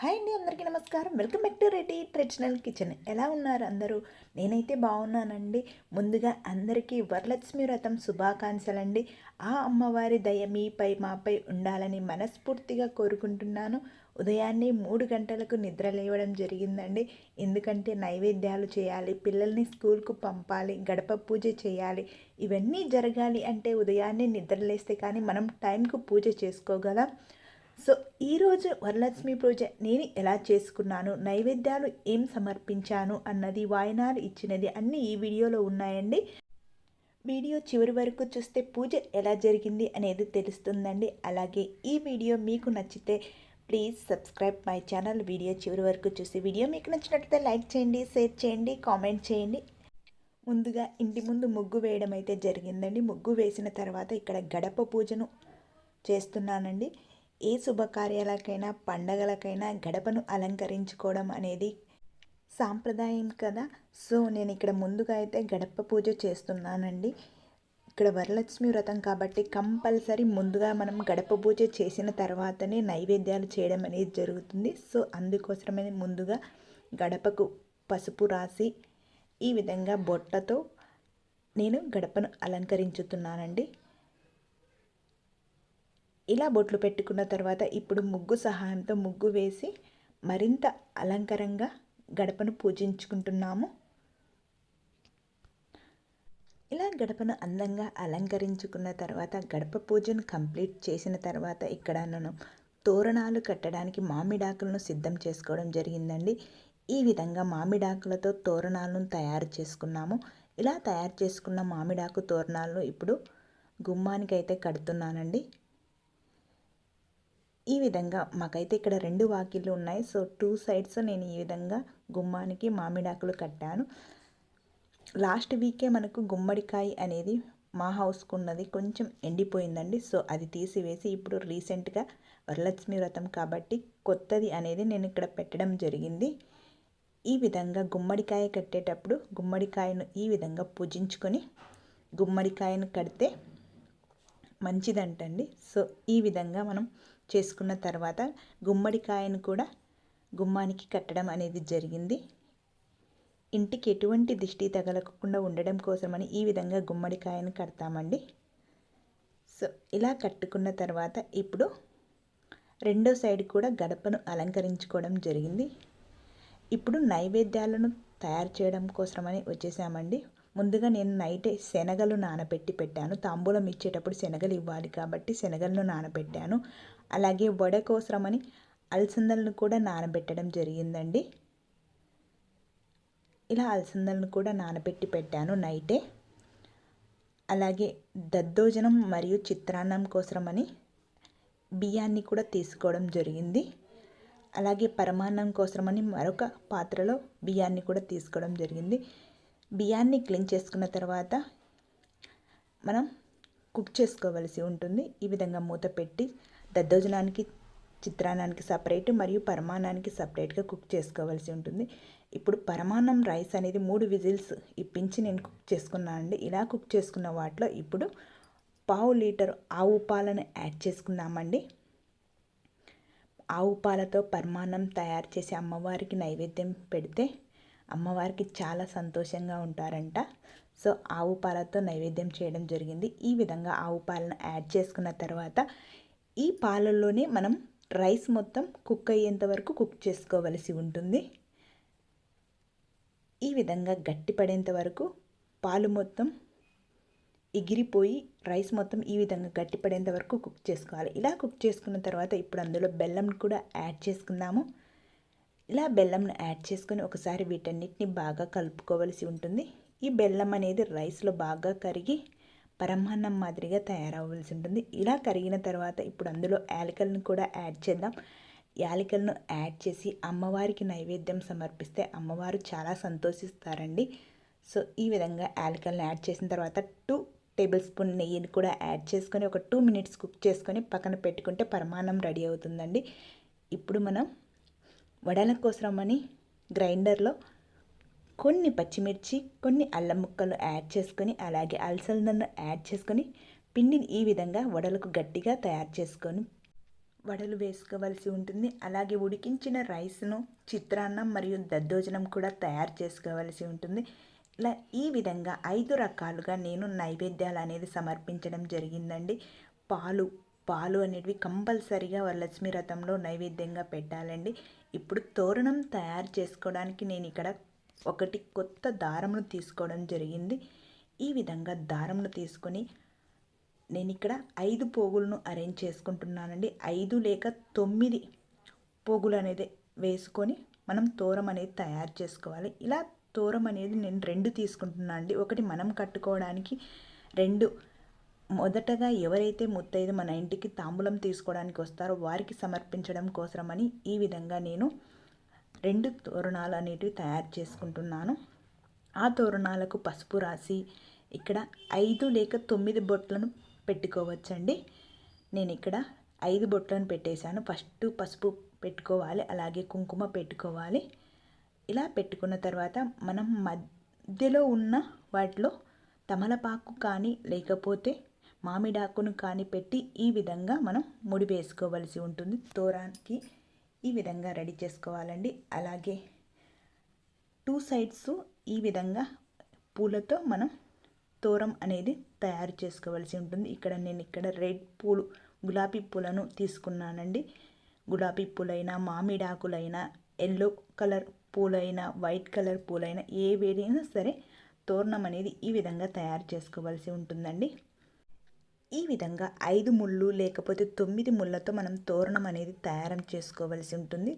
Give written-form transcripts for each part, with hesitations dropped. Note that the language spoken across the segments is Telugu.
హాయ్ అండి, అందరికీ నమస్కారం. Welcome back to Reddy traditional kitchen. ఎలా ఉన్నారు అందరూ? నేనైతే బాగున్నానండి. ముందుగా అందరికీ వరలక్ష్మి వ్రతం శుభాకాంక్షలండి. ఆ అమ్మవారి దయ మీపై మాపై ఉండాలని మనస్ఫూర్తిగా కోరుకుంటున్నాను. ఉదయాన్నే 3 గంటలకు నిద్ర లేవడం జరిగిందండి. ఎందుకంటే నైవేద్యాలు చేయాలి, పిల్లల్ని స్కూల్కు పంపాలి, గడప పూజ చేయాలి. ఇవన్నీ జరగాలి అంటే ఉదయాన్నే నిద్ర లేస్తే కానీ మనం టైంకు పూజ చేసుకోగలం. సో ఈరోజు వరలక్ష్మి పూజ నేను ఎలా చేసుకున్నాను, నైవేద్యాలు ఏం సమర్పించాను అన్నది, వాయినాలు ఇచ్చినది అన్నీ ఈ వీడియోలో ఉన్నాయండి. వీడియో చివరి వరకు చూస్తే పూజ ఎలా జరిగింది అనేది తెలుస్తుందండి. అలాగే ఈ వీడియో మీకు నచ్చితే please subscribe my channel. Video చివరి వరకు చూసి వీడియో మీకు నచ్చినట్లయితే లైక్ చేయండి, షేర్ చేయండి, కామెంట్ చేయండి. ముందుగా ఇంటి ముందు ముగ్గు వేయడం అయితే జరిగిందండి. ముగ్గు వేసిన తర్వాత ఇక్కడ గడప పూజను చేస్తున్నానండి. ఏ శుభకార్యాలకైనా పండగలకైనా గడపను అలంకరించుకోవడం అనేది సాంప్రదాయం కదా. సో నేను ఇక్కడ ముందుగా అయితే గడప పూజ చేస్తున్నానండి. ఇక్కడ వరలక్ష్మి వ్రతం కాబట్టి కంపల్సరీ ముందుగా మనం గడప పూజ చేసిన తర్వాతనే నైవేద్యాలు చేయడం అనేది జరుగుతుంది. సో అందుకోసమే ముందుగా గడపకు పసుపు రాసి ఈ విధంగా బొట్టతో నేను గడపను అలంకరించుతున్నానండి. ఇలా బొట్లు పెట్టుకున్న తర్వాత ఇప్పుడు ముగ్గు సహాయంతో ముగ్గు వేసి మరింత అలంకరంగా గడపను పూజించుకుంటున్నాము. ఇలా గడపను అందంగా అలంకరించుకున్న తర్వాత గడప పూజను కంప్లీట్ చేసిన తర్వాత ఇక్కడ నేను తోరణాలు కట్టడానికి మామిడాకులను సిద్ధం చేసుకోవడం జరిగిందండి. ఈ విధంగా మామిడాకులతో తోరణాలను తయారు చేసుకున్నాము. ఇలా తయారు చేసుకున్న మామిడాకు తోరణాలను ఇప్పుడు గుమ్మానికి అయితే కడుతున్నానండి. ఈ విధంగా మాకైతే ఇక్కడ 2 వాకిళ్ళు ఉన్నాయి. సో 2 సైడ్స్ నేను ఈ విధంగా గుమ్మానికి మామిడాకులు కట్టాను. లాస్ట్ వీకే మనకు గుమ్మడికాయ అనేది మా హౌస్కు ఉన్నది కొంచెం ఎండిపోయిందండి. సో అది తీసివేసి ఇప్పుడు రీసెంట్గా వరలక్ష్మి వ్రతం కాబట్టి కొత్తది అనేది నేను ఇక్కడ పెట్టడం జరిగింది. ఈ విధంగా గుమ్మడికాయ కట్టేటప్పుడు గుమ్మడికాయను ఈ విధంగా పూజించుకొని గుమ్మడికాయను కడితే మంచిదంటండి. సో ఈ విధంగా మనం చేసుకున్న తర్వాత గుమ్మడికాయను కూడా గుమ్మానికి కట్టడం అనేది జరిగింది. ఇంటికి ఎటువంటి దిష్టి తగలకుండా ఉండడం కోసమని ఈ విధంగా గుమ్మడికాయను కడతామండి. సో ఇలా కట్టుకున్న తర్వాత ఇప్పుడు రెండో సైడ్ కూడా గడపను అలంకరించుకోవడం జరిగింది. ఇప్పుడు నైవేద్యాలను తయారు చేయడం కోసమని వచ్చేసామండి. ముందుగా నేను నైటే శనగలు నానబెట్టి పెట్టాను. తాంబూలం ఇచ్చేటప్పుడు శనగలు ఇవ్వాలి కాబట్టి శనగలను నానబెట్టాను. అలాగే వడ కోసమని అలసందలను కూడా నానబెట్టడం జరిగిందండి. ఇలా అలసందలను కూడా నానబెట్టి పెట్టాను నైటే. అలాగే దద్దోజనం మరియు చిత్రాన్నం కోసమని బియ్యాన్ని కూడా తీసుకోవడం జరిగింది. అలాగే పరమాన్నం కోసమని మరొక పాత్రలో బియ్యాన్ని కూడా తీసుకోవడం జరిగింది. బియ్యాన్ని క్లీన్ చేసుకున్న తర్వాత మనం కుక్ చేసుకోవలసి ఉంటుంది. ఈ విధంగా మూత పెట్టి దద్దోజనానికి చిత్రాన్నానికి సపరేట్ మరియు పరమాన్నానికి సపరేట్గా కుక్ చేసుకోవాల్సి ఉంటుంది. ఇప్పుడు పరమాన్నం రైస్ అనేది 3 విజిల్స్ ఇప్పించి నేను కుక్ చేసుకున్నాను అండి. ఇలా కుక్ చేసుకున్న వాటిలో ఇప్పుడు 1/2 లీటర్ ఆవు పాలను యాడ్ చేసుకున్నామండి. ఆవు పాలతో పరమాన్నం తయారు చేసి అమ్మవారికి నైవేద్యం పెడితే అమ్మవారికి చాలా సంతోషంగా ఉంటారంట. సో ఆవు పాలతో నైవేద్యం చేయడం జరిగింది. ఈ విధంగా ఆవు పాలను యాడ్ చేసుకున్న తర్వాత ఈ పాలల్లోనే మనం రైస్ మొత్తం కుక్ అయ్యేంత వరకు కుక్ చేసుకోవలసి ఉంటుంది. ఈ విధంగా గట్టిపడేంత వరకు పాలు మొత్తం ఎగిరిపోయి రైస్ మొత్తం ఈ విధంగా గట్టిపడేంత వరకు కుక్ చేసుకోవాలి. ఇలా కుక్ చేసుకున్న తర్వాత ఇప్పుడు అందులో బెల్లం కూడా యాడ్ చేసుకుందాము. ఇలా బెల్లంను యాడ్ చేసుకొని ఒకసారి వీటన్నిటిని బాగా కలుపుకోవలసి ఉంటుంది. ఈ బెల్లం అనేది రైస్లో బాగా కరిగి పరమాన్నం మాదిరిగా తయారవ్వాల్సి ఉంటుంది. ఇలా కరిగిన తర్వాత ఇప్పుడు అందులో యాలకులను కూడా యాడ్ చేద్దాం. యాలకులను యాడ్ చేసి అమ్మవారికి నైవేద్యం సమర్పిస్తే అమ్మవారు చాలా సంతోషిస్తారండి. సో ఈ విధంగా యాలకులను యాడ్ చేసిన తర్వాత 2 టేబుల్ స్పూన్ నెయ్యిని కూడా యాడ్ చేసుకొని ఒక 2 మినిట్స్ కుక్ చేసుకొని పక్కన పెట్టుకుంటే పరమాన్నం రెడీ అవుతుందండి. ఇప్పుడు మనం వడల కోసమని గ్రైండర్లో కొన్ని పచ్చిమిర్చి, కొన్ని అల్లం ముక్కలు యాడ్ చేసుకొని అలాగే అలసందను యాడ్ చేసుకొని పిండిని ఈ విధంగా వడలకు గట్టిగా తయారు చేసుకొని వడలు వేసుకోవాల్సి ఉంటుంది. అలాగే ఉడికించిన రైస్ను చిత్రాన్నం మరియు దద్దోజనం కూడా తయారు చేసుకోవాల్సి ఉంటుంది. ఇలా ఈ విధంగా 5 రకాలుగా నేను నైవేద్యాలు అనేది సమర్పించడం జరిగిందండి. పాలు అనేటివి కంపల్సరిగా వరలక్ష్మి వ్రతంలో నైవేద్యంగా పెట్టాలండి. ఇప్పుడు తోరణం తయారు చేసుకోవడానికి నేను ఇక్కడ ఒకటి కొత్త దారంను తీసుకోవడం జరిగింది. ఈ విధంగా దారంను తీసుకొని నేను ఇక్కడ 5 పోగులను అరేంజ్ చేసుకుంటున్నానండి. 5 లేక 9 పోగులు అనేది వేసుకొని మనం తోరం అనేది తయారు చేసుకోవాలి. ఇలా తోరం అనేది నేను 2 తీసుకుంటున్నాను అండి. ఒకటి మనం కట్టుకోవడానికి, 2 మొదటగా ఎవరైతే ముత్తైదు మన ఇంటికి తాంబూలం తీసుకోవడానికి వస్తారో వారికి సమర్పించడం కోసమని ఈ విధంగా నేను 2 తోరణాలు అనేటివి తయారు చేసుకుంటున్నాను. ఆ తోరణాలకు పసుపు రాసి ఇక్కడ 5 లేక 9 బొట్లను పెట్టుకోవచ్చండి. నేను ఇక్కడ 5 బొట్లను పెట్టేశాను. ఫస్ట్ పసుపు పెట్టుకోవాలి, అలాగే కుంకుమ పెట్టుకోవాలి. ఇలా పెట్టుకున్న తర్వాత మనం మధ్యలో ఉన్న వాటిలో తమలపాకు కానీ లేకపోతే మామిడాకును కానీ పెట్టి ఈ విధంగా మనం ముడి వేసుకోవలసి ఉంటుంది. తోరానికి ఈ విధంగా రెడీ చేసుకోవాలండి. అలాగే 2 సైడ్స్ ఈ విధంగా పూలతో మనం తోరం అనేది తయారు చేసుకోవాల్సి ఉంటుంది. నేను రెడ్ పూలు, గులాబీ పూలను తీసుకున్నానండి. గులాబీ పూలైనా, మామిడాకులైనా, ఎల్లో కలర్ పూలైనా, వైట్ కలర్ పూలైనా ఏవేదైనా సరే తోరణం అనేది ఈ విధంగా తయారు చేసుకోవాల్సి ఉంటుందండి. ఈ విధంగా 5 ముళ్ళు లేకపోతే 9 ముళ్ళతో మనం తోరణం అనేది తయారు చేసుకోవాల్సి ఉంటుంది.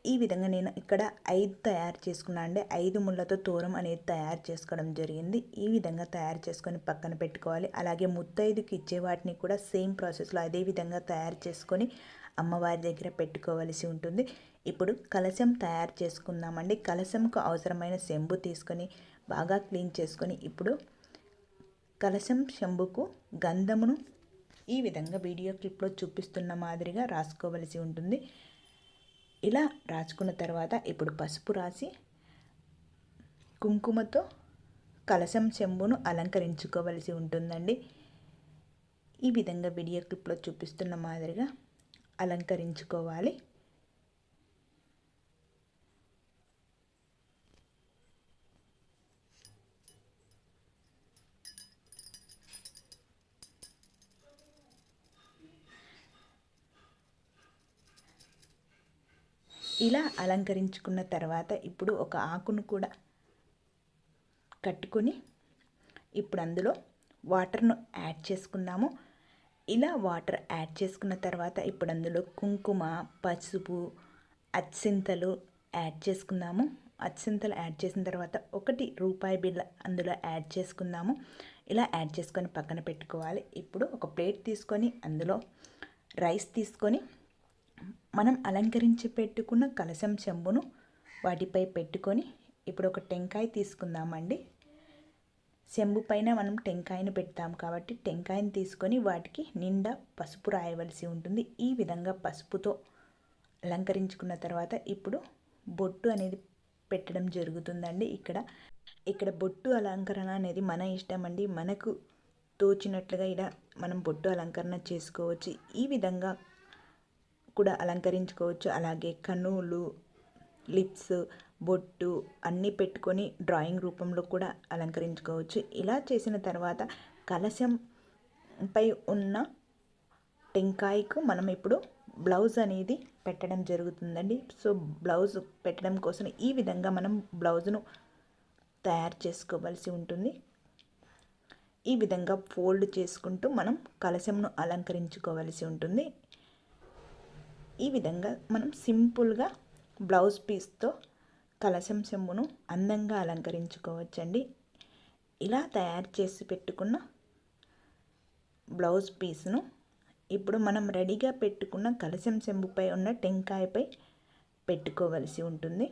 ఈ విధంగా నేను ఇక్కడ 5 తయారు చేసుకున్నాను అండి. 5 ముళ్ళతో తోరం అనేది తయారు చేసుకోవడం జరిగింది. ఈ విధంగా తయారు చేసుకొని పక్కన పెట్టుకోవాలి. అలాగే ముత్తైదుకి ఇచ్చే వాటిని కూడా సేమ్ ప్రాసెస్లో అదే విధంగా తయారు చేసుకొని అమ్మవారి దగ్గర పెట్టుకోవలసి ఉంటుంది. ఇప్పుడు కలశం తయారు చేసుకుందామండి. కలశంకు అవసరమైన చెంబు తీసుకొని బాగా క్లీన్ చేసుకొని ఇప్పుడు కలశం చెంబుకు గంధమును ఈ విధంగా వీడియో క్లిప్లో చూపిస్తున్న మాదిరిగా రాసుకోవలసి ఉంటుంది. ఇలా రాసుకున్న తర్వాత ఇప్పుడు పసుపు రాసి కుంకుమతో కలశం చెంబును అలంకరించుకోవలసి ఉంటుందండి. ఈ విధంగా వీడియో క్లిప్లో చూపిస్తున్న మాదిరిగా అలంకరించుకోవాలి. ఇలా అలంకరించుకున్న తర్వాత ఇప్పుడు ఒక ఆకును కూడా కట్టుకొని ఇప్పుడు అందులో వాటర్ను యాడ్ చేసుకుందాము. ఇలా వాటర్ యాడ్ చేసుకున్న తర్వాత ఇప్పుడు అందులో కుంకుమ, పసుపు, అత్సింతలు యాడ్ చేసుకుందాము. అత్సింతలు యాడ్ చేసిన తర్వాత 1 రూపాయి బిళ్ళ అందులో యాడ్ చేసుకుందాము. ఇలా యాడ్ చేసుకొని పక్కన పెట్టుకోవాలి. ఇప్పుడు ఒక ప్లేట్ తీసుకొని అందులో రైస్ తీసుకొని మనం అలంకరించి పెట్టుకున్న కలశం చెంబును వాటిపై పెట్టుకొని ఇప్పుడు ఒక టెంకాయ తీసుకుందామండి. చెంబు పైన మనం టెంకాయను పెడతాం కాబట్టి టెంకాయను తీసుకొని వాటికి నిండా పసుపు రాయవలసి ఉంటుంది. ఈ విధంగా పసుపుతో అలంకరించుకున్న తర్వాత ఇప్పుడు బొట్టు అనేది పెట్టడం జరుగుతుందండి. ఇక్కడ బొట్టు అలంకరణ అనేది మన ఇష్టం అండి. మనకు తోచినట్లుగా ఇలా మనం బొట్టు అలంకరణ చేసుకోవచ్చు. ఈ విధంగా కూడా అలంకరించుకోవచ్చు. అలాగే కన్నులు, లిప్స్, బొట్టు అన్నీ పెట్టుకొని డ్రాయింగ్ రూపంలో కూడా అలంకరించుకోవచ్చు. ఇలా చేసిన తర్వాత కలశంపై ఉన్న టెంకాయకు మనం ఇప్పుడు బ్లౌజ్ అనేది పెట్టడం జరుగుతుందండి. సో బ్లౌజ్ పెట్టడం కోసం ఈ విధంగా మనం బ్లౌజ్ను తయారు చేసుకోవాల్సి ఉంటుంది. ఈ విధంగా ఫోల్డ్ చేసుకుంటూ మనం కలశంను అలంకరించుకోవాల్సి ఉంటుంది. ఈ విధంగా మనం సింపుల్గా బ్లౌజ్ పీస్తో కలశం చెంబును అందంగా అలంకరించుకోవచ్చండి. ఇలా తయారు చేసి పెట్టుకున్న బ్లౌజ్ పీస్ను ఇప్పుడు మనం రెడీగా పెట్టుకున్న కలశం చెంబుపై ఉన్న టెంకాయపై పెట్టుకోవలసి ఉంటుంది.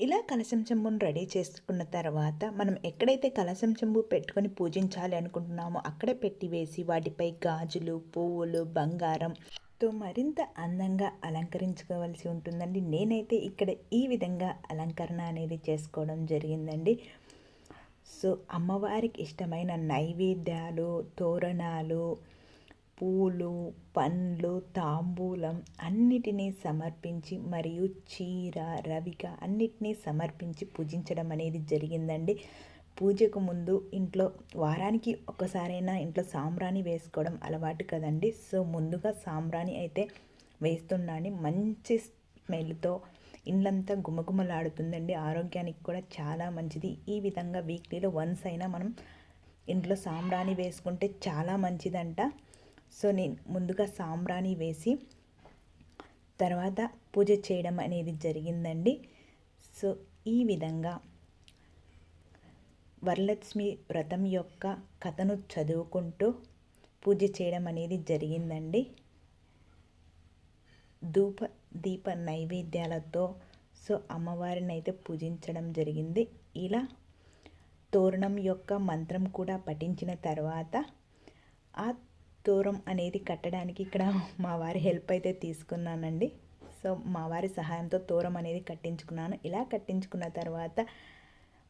ఇలా కలశం చెంబును రెడీ చేసుకున్న తర్వాత మనం ఎక్కడైతే కలశం చెంబు పెట్టుకొని పూజించాలి అనుకుంటున్నామో అక్కడే పెట్టి వేసి వాటిపై గాజులు, పువ్వులు, బంగారంతో మరింత అందంగా అలంకరించుకోవాల్సి ఉంటుందండి. నేనైతే ఇక్కడ ఈ విధంగా అలంకరణ అనేది చేసుకోవడం జరిగిందండి. సో అమ్మవారికి ఇష్టమైన నైవేద్యాలు, తోరణాలు, పూలు, పండ్లు, తాంబూలం అన్నిటినీ సమర్పించి మరియు చీర, రవిక అన్నిటినీ సమర్పించి పూజించడం అనేది జరిగిందండి. పూజకు ముందు ఇంట్లో వారానికి ఒకసారైనా ఇంట్లో సాంబ్రాణి వేసుకోవడం అలవాటు కదండి. సో ముందుగా సాంబ్రాణి అయితే వేస్తున్నాను. మంచి స్మెల్తో ఇల్లంతా గుమగుమలాడుతుందండి. ఆరోగ్యానికి కూడా చాలా మంచిది. ఈ విధంగా వీక్లీలో వన్స్ అయినా మనం ఇంట్లో సాంబ్రాణి వేసుకుంటే చాలా మంచిదంట. సో నేను ముందుగా సాంబ్రాణి వేసి తర్వాత పూజ చేయడం అనేది జరిగిందండి. సో ఈ విధంగా వరలక్ష్మి వ్రతం యొక్క కథను చదువుకుంటూ పూజ చేయడం అనేది జరిగిందండి. దీప నైవేద్యాలతో సో అమ్మవారిని అయితే పూజించడం జరిగింది. ఇలా తోరణం యొక్క మంత్రం కూడా పఠించిన తర్వాత ఆ తోరం అనేది కట్టడానికి ఇక్కడ మా వారి హెల్ప్ అయితే తీసుకున్నానండి. సో మా వారి సహాయంతో తోరం అనేది కట్టించుకున్నాను. ఇలా కట్టించుకున్న తర్వాత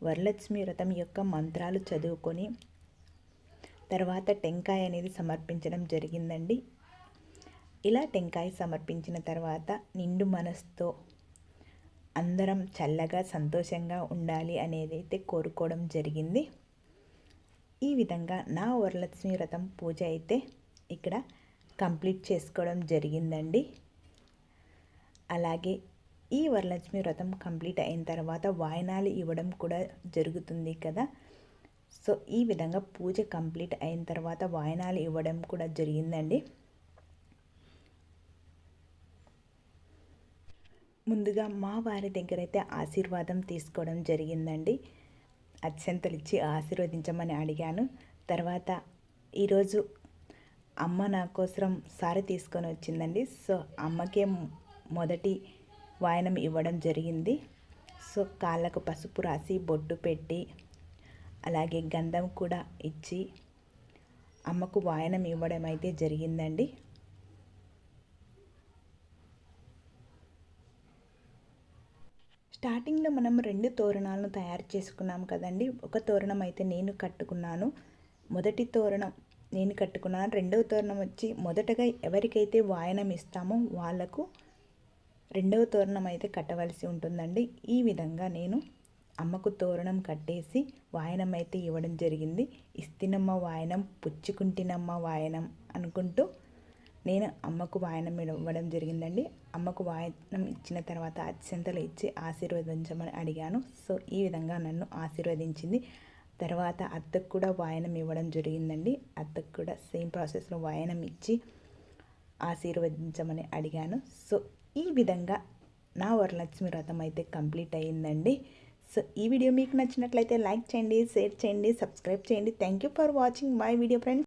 వరలక్ష్మి వ్రతం యొక్క మంత్రాలు చదువుకొని తర్వాత టెంకాయ అనేది సమర్పించడం జరిగిందండి. ఇలా టెంకాయ సమర్పించిన తర్వాత నిండు మనసుతో అందరం చల్లగా సంతోషంగా ఉండాలి అనేది అయితే కోరుకోవడం జరిగింది. ఈ విధంగా నా వరలక్ష్మి వ్రతం పూజ అయితే ఇక్కడ కంప్లీట్ చేసుకోవడం జరిగిందండి. అలాగే ఈ వరలక్ష్మి వ్రతం కంప్లీట్ అయిన తర్వాత వాయినాలు ఇవ్వడం కూడా జరుగుతుంది కదా. సో ఈ విధంగా పూజ కంప్లీట్ అయిన తర్వాత వాయినాలు ఇవ్వడం కూడా జరిగిందండి. ముందుగా మా వారి దగ్గర అయితే ఆశీర్వాదం తీసుకోవడం జరిగిందండి. అక్షంతలు ఇచ్చి ఆశీర్వదించమని అడిగాను. తర్వాత ఈరోజు అమ్మ నా కోసం సారీ తీసుకొని వచ్చిందండి. సో అమ్మకే మొదటి వాయనం ఇవ్వడం జరిగింది. సో కాళ్ళకు పసుపు రాసి బొట్టు పెట్టి అలాగే గంధం కూడా ఇచ్చి అమ్మకు వాయనం ఇవ్వడం అయితే జరిగిందండి. స్టార్టింగ్లో మనం 2 తోరణాలను తయారు చేసుకున్నాం కదండి. ఒక తోరణం అయితే నేను కట్టుకున్నాను. మొదటి తోరణం నేను కట్టుకున్నాను. రెండవ తోరణం వచ్చి మొదటగా ఎవరికైతే వాయనం ఇస్తామో వాళ్లకు రెండవ తోరణం అయితే కట్టవలసి ఉంటుందండి. ఈ విధంగా నేను అమ్మకు తోరణం కట్టేసి వాయనం అయితే ఇవ్వడం జరిగింది. ఇస్తినమ్మ వాయనం, పుచ్చుకుంటినమ్మ వాయనం అనుకుంటూ నేను అమ్మకు వాయనం ఇవ్వడం జరిగిందండి. అమ్మకు వాయనం ఇచ్చిన తర్వాత అక్షంతలు ఇచ్చి ఆశీర్వదించమని అడిగాను. సో ఈ విధంగా నన్ను ఆశీర్వదించింది. తర్వాత అత్తకు కూడా వాయనం ఇవ్వడం జరిగిందండి. అత్తకు కూడా సేమ్ ప్రాసెస్లో వాయనం ఇచ్చి ఆశీర్వదించమని అడిగాను. సో ఈ విధంగా నా వరలక్ష్మి వ్రతం అయితే కంప్లీట్ అయ్యిందండి. సో ఈ వీడియో మీకు నచ్చినట్లయితే లైక్ చేయండి, షేర్ చేయండి, సబ్స్క్రైబ్ చేయండి. Thank you for watching my video friends.